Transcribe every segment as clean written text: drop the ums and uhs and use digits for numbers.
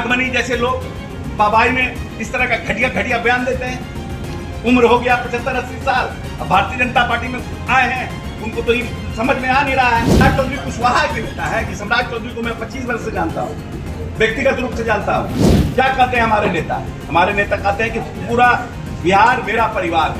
नागमणि जैसे लोग बाबाई में इस तरह का घटिया घटिया बयान देते हैं। उम्र हो गया 75-80 साल, अब भारतीय जनता पार्टी में आए हैं, उनको तो ये समझ में आ नहीं रहा है। सम्राट चौधरी कुशवाहा के नेता है कि सम्राट चौधरी को मैं 25 वर्ष से जानता हूँ, व्यक्तिगत रूप से जानता हूँ। क्या कहते हैं हमारे नेता? हमारे नेता कहते हैं कि पूरा बिहार मेरा परिवार है,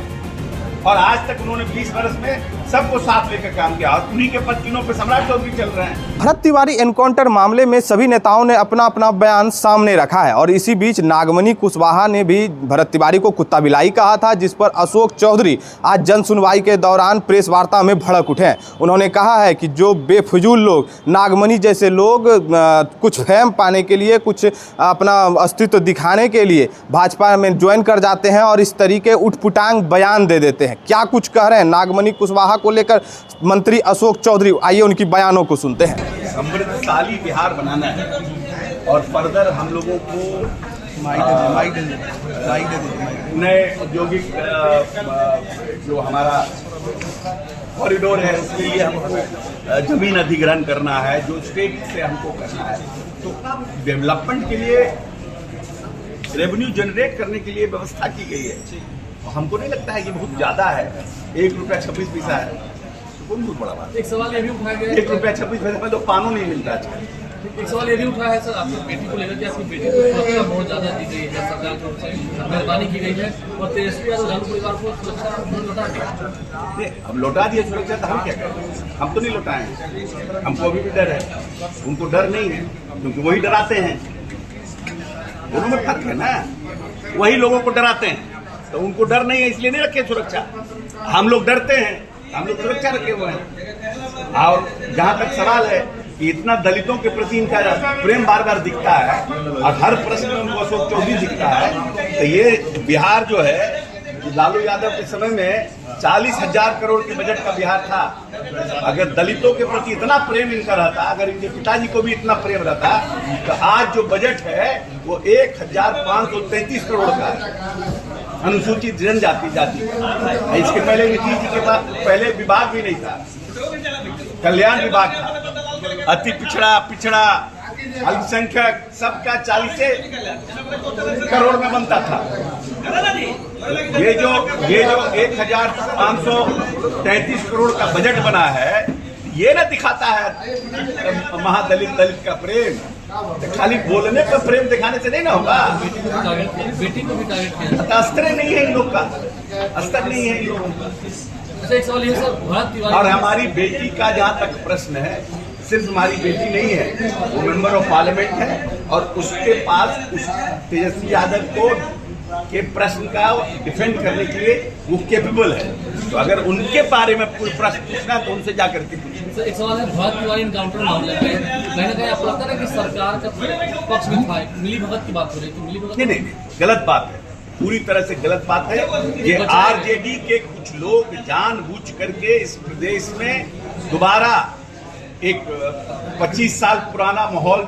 और आज तक उन्होंने 20 वर्ष में सबको साथ लेकर काम किया, और उन्हीं के पत्तियों पे सम्राट चौधरी चल रहे हैं। भरत तिवारी एनकाउंटर मामले में सभी नेताओं ने अपना अपना बयान सामने रखा है, और इसी बीच नागमणि कुशवाहा ने भी भरत तिवारी को कुत्ता बिलाई कहा था, जिस पर अशोक चौधरी आज जन सुनवाई के दौरान प्रेस वार्ता में भड़क उठे। उन्होंने कहा है कि जो बेफजूल लोग, नागमणि जैसे लोग कुछ फेम पाने के लिए, कुछ अपना अस्तित्व दिखाने के लिए भाजपा में ज्वाइन कर जाते हैं और इस तरीके उठपुटांग बयान दे देते हैं। क्या कुछ कह रहे हैं नागमणि कुशवाहा को लेकर मंत्री अशोक चौधरी, आइए उनकी बयानों को सुनते हैं। समृद्धशाली बिहार बनाना है, और फर्दर हम लोगों को नए औद्योगिक जो हमारा कॉरिडोर है उसके लिए हमको जमीन अधिग्रहण करना है, जो स्टेट से हमको करना है। तो डेवलपमेंट के लिए, रेवेन्यू जनरेट करने के लिए व्यवस्था की गई है। हमको नहीं लगता है कि बहुत ज्यादा है, 1 रुपया 26 पैसा है, तो कौन बहुत बड़ा बात। एक सवाल ये भी उठाया गया, 1 रुपया 26 पैसे में तो पानो नहीं मिलता है। एक सवाल ये भी उठाया है सर, आपकी बेटी को लेकर के आपकी बेटी को सुरक्षा बहुत ज्यादा दी गई है, सरकार की ओर से मेहरबानी की गई है, और तेजस्वी यादव लालू परिवार को सुरक्षा लौटा दिया। अब लौटा दिए सुरक्षा, तो हम क्या करें? हम तो नहीं लौटाए, हमको अभी भी डर है, उनको डर नहीं है, क्योंकि वही डराते हैं। दोनों में फर्क है ना, वही लोगों को डराते हैं, तो उनको डर नहीं है, इसलिए नहीं रखे सुरक्षा। हम लोग डरते हैं, हम लोग सुरक्षा रखे हुए हैं। और जहां तक सवाल है कि इतना दलितों के प्रति इनका प्रेम बार बार दिखता है, और हर प्रश्न में उनको अशोक चौधरी दिखता है, तो ये बिहार जो है, लालू यादव के समय में 40,000 करोड़ के बजट का बिहार था। अगर दलितों के प्रति इतना प्रेम इनका रहता, अगर इनके पिताजी को भी इतना प्रेम रहता, तो आज जो बजट है वो 1533 करोड़ का है, अनुसूचित जनजाति जाति। इसके पहले नीतीश जी के पास पहले विभाग भी नहीं था, कल्याण विभाग था। अति पिछड़ा, पिछड़ा, अल्पसंख्यक सबका 40 करोड़ में बनता था। ये जो 1533 करोड़ का बजट बना है, ये ना दिखाता है महादलित दलित का प्रेम। खाली बोलने पर प्रेम दिखाने से नहीं ना होगा। बेटी को भी टारगेट किया, अस्त्र नहीं है इन लोग का, अस्त्र नहीं है इन लोगों का। अच्छा, एक सवाल ये सर, भरत तिवारी और हमारी बेटी का जहाँ तक प्रश्न है, सिर्फ हमारी बेटी नहीं है, वो मेंबर ऑफ पार्लियामेंट है, और उसके पास उस तेजस्वी यादव को के प्रश्न का डिफेंड करने के लिए वो कैपेबल है। तो अगर उनके बारे में कोई प्रश्न पूछना तो उनसे जाकर के पूछिए। एक सवाल है, भरत तिवारी एनकाउंटर मामले में कहीं ना कहीं आपको लगता है कि सरकार का पक्ष में था, मिली भगत की बात हो रही थी, मिली भगत नहीं, गलत बात है, पूरी तरह से गलत बात है। ये आरजेडी के कुछ लोग जानबूझ करके इस प्रदेश में दोबारा एक 25 साल पुराना माहौल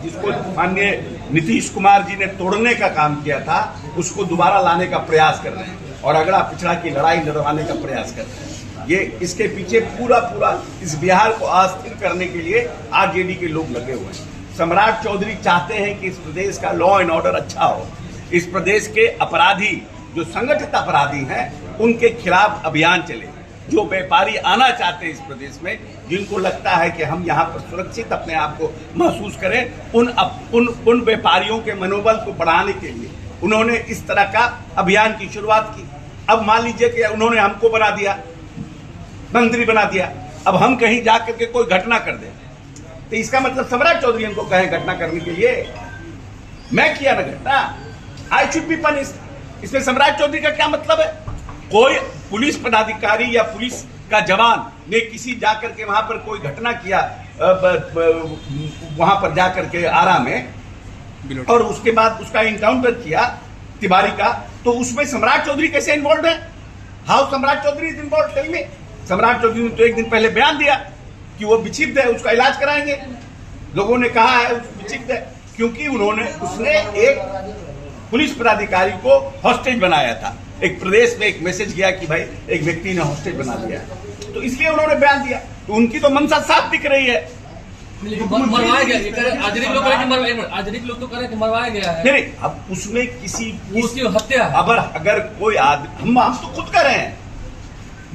जिसको माननीय नीतीश कुमार जी ने तोड़ने का काम किया था, उसको दोबारा लाने का प्रयास कर रहे हैं, और अगला पिछड़ा की लड़ाई लड़वाने का प्रयास कर रहे हैं। ये इसके पीछे पूरा इस बिहार को अस्थिर करने के लिए आरजेडी के लोग लगे हुए हैं। सम्राट चौधरी चाहते हैं कि इस प्रदेश का लॉ एंड ऑर्डर अच्छा हो, इस प्रदेश के अपराधी जो संगठित अपराधी हैं उनके खिलाफ अभियान चले, जो व्यापारी आना चाहते हैं इस प्रदेश में, जिनको लगता है कि हम यहाँ पर सुरक्षित अपने आप को महसूस करें, उन व्यापारियों के मनोबल को बढ़ाने के लिए उन्होंने इस तरह का अभियान की शुरुआत की। अब मान लीजिए कि उन्होंने हमको बना दिया, मंत्री बना दिया, अब हम कहीं जाकर के कोई घटना कर दें, तो इसका मतलब सम्राट चौधरी हमको कहें घटना करने के लिए, मैं किया ना घटना, आई शुड बी पनिश्ड। इसमें सम्राट चौधरी का क्या मतलब है? कोई पुलिस पदाधिकारी या पुलिस का जवान ने किसी जाकर के वहां पर कोई घटना किया, वहां पर जाकर के आरा में, और उसके बाद उसका इनकाउंटर किया तिवारी का, तो उसमें सम्राट चौधरी कैसे इन्वॉल्व है? How Samrat Chaudhary is involve? Tell me. Samrat Chaudhary ने तो एक दिन पहले बयान दिया कि वो विक्षिप्त है, उसका इलाज कराएंगे। लोगों ने कहा है विक्षिप्त है क्योंकि उसने एक पुलिस पदाधिकारी को हॉस्टेज बनाया था। एक प्रदेश में एक मैसेज गया कि भाई एक व्यक्ति ने हॉस्टेज बना लिया, तो इसलिए उन्होंने बयान दिया। तो उनकी तो मंशा साफ दिख रही है। मरवाया गया, आजरी लोग कह रहे हैं आजरी लोग तो कह रहे हैं कि मरवाया गया है। नहीं, अब उसमें उसकी हत्या है। अगर कोई आदमी, हम तो खुद कर रहे हैं,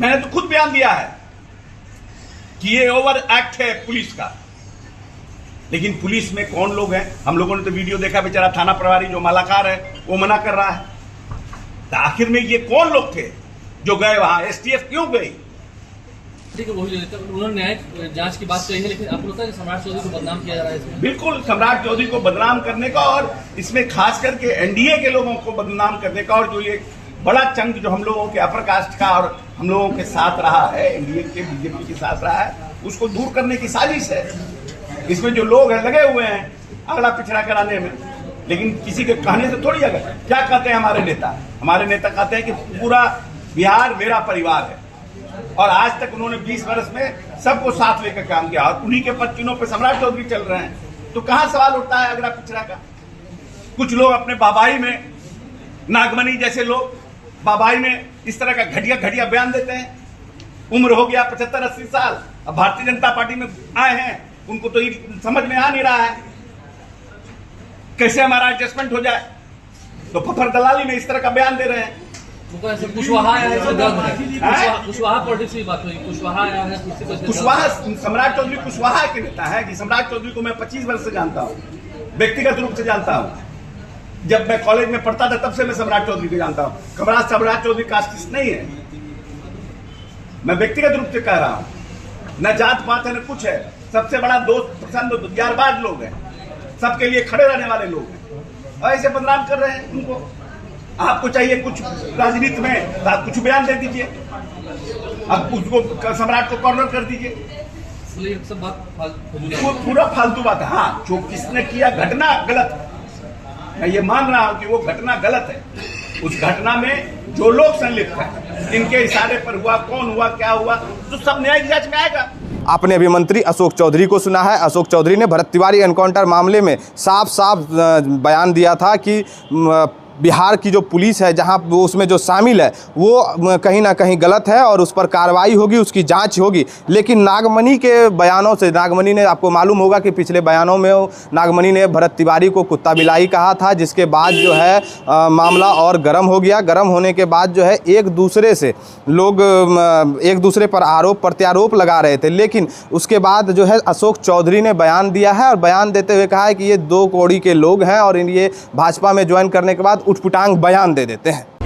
मैंने तो खुद बयान दिया है कि ये ओवर एक्ट है पुलिस का। लेकिन पुलिस में कौन लोग हैं? हम लोगों ने तो वीडियो देखा, बेचारा थाना प्रभारी जो मालाकार है वो मना कर रहा है। तो आखिर में ये कौन लोग थे जो गए वहां? एसटीएफ क्यों गई? ठीक है, वही उन्होंने न्यायिक जांच की बात कही है, लेकिन आपको लगता है कि सम्राट चौधरी को बदनाम किया जा रहा है इसमें? बिल्कुल, सम्राट चौधरी को बदनाम करने का, और इसमें खास करके एनडीए के लोगों को बदनाम करने का, और जो ये बड़ा चंक जो हम लोगों के अपर कास्ट का और हम लोगों के साथ रहा है, एनडीए के बीजेपी के साथ रहा है, उसको दूर करने की साजिश है। इसमें जो लोग हैं लगे हुए हैं अगला पिछड़ा कराने में, लेकिन किसी के कहने से थोड़ी। अगर क्या कहते हैं हमारे नेता कहते हैं कि पूरा बिहार मेरा परिवार है, और आज तक उन्होंने 20 वर्ष में सबको साथ लेकर काम किया, और उन्हीं के पत्तिनों पे सम्राट चौधरी चल रहे हैं। तो कहां सवाल उठता है अगला पिछड़ा का? कुछ लोग अपने बाबाई में, नागमणि जैसे लोग बाबाई में इस तरह का घटिया बयान देते हैं। उम्र हो गया 75-80 साल, अब भारतीय जनता पार्टी में आए हैं, उनको तो ये समझ में आ नहीं रहा है कैसे हमारा एडजस्टमेंट हो जाए, तो फफर दलाली में इस तरह का बयान दे रहे हैं। कुशवाहा आया है, कुशवाहा पॉलिटिक्स की बात हुई, कुशवाहा आया है। कुशवाहा, सम्राट चौधरी कुशवाहा के नेता है कि सम्राट चौधरी को मैं 25 वर्ष से जानता हूँ, व्यक्तिगत रूप से जानता हूँ। जब मैं कॉलेज में पढ़ता था तब से मैं सम्राट चौधरी को जानता हूँ। सम्राट चौधरी कास्टिस्ट नहीं है, मैं व्यक्तिगत रूप से कह रहा हूँ। न जात पात है न कुछ है, सबसे बड़ा दोस्त पसंद यारबाज लोग हैं, सबके लिए खड़े रहने वाले लोग हैं, और ऐसे बदनाम कर रहे हैं उनको। आपको चाहिए कुछ राजनीति में तो आप कुछ बयान दे दीजिए, अब उसको सम्राट को कॉर्नर कर दीजिए। सब बात वो पूरा फालतू बात है। हाँ, जो किसने किया घटना गलत है, मैं ये मान रहा हूं कि वो घटना गलत है। उस घटना में जो लोग संलिप्त हैं, इनके इशारे पर हुआ, कौन हुआ, क्या हुआ, तो सब न्यायिक जांच में आएगा। आपने अभी मंत्री अशोक चौधरी को सुना है। अशोक चौधरी ने भरत तिवारी एनकाउंटर मामले में साफ बयान दिया था कि बिहार की जो पुलिस है, जहां वो उसमें जो शामिल है, वो कहीं ना कहीं गलत है और उस पर कार्रवाई होगी, उसकी जांच होगी। लेकिन नागमणि के बयानों से, नागमणि ने, आपको मालूम होगा कि पिछले बयानों में नागमणि ने भरत तिवारी को कुत्ता बिलाई कहा था, जिसके बाद जो है मामला और गर्म हो गया। गर्म होने के बाद जो है एक दूसरे से लोग एक दूसरे पर आरोप प्रत्यारोप लगा रहे थे, लेकिन उसके बाद जो है अशोक चौधरी ने बयान दिया है, और बयान देते हुए कहा है कि ये 2 कौड़ी के लोग हैं और ये भाजपा में ज्वाइन करने के बाद उठपुटांग बयान दे देते हैं।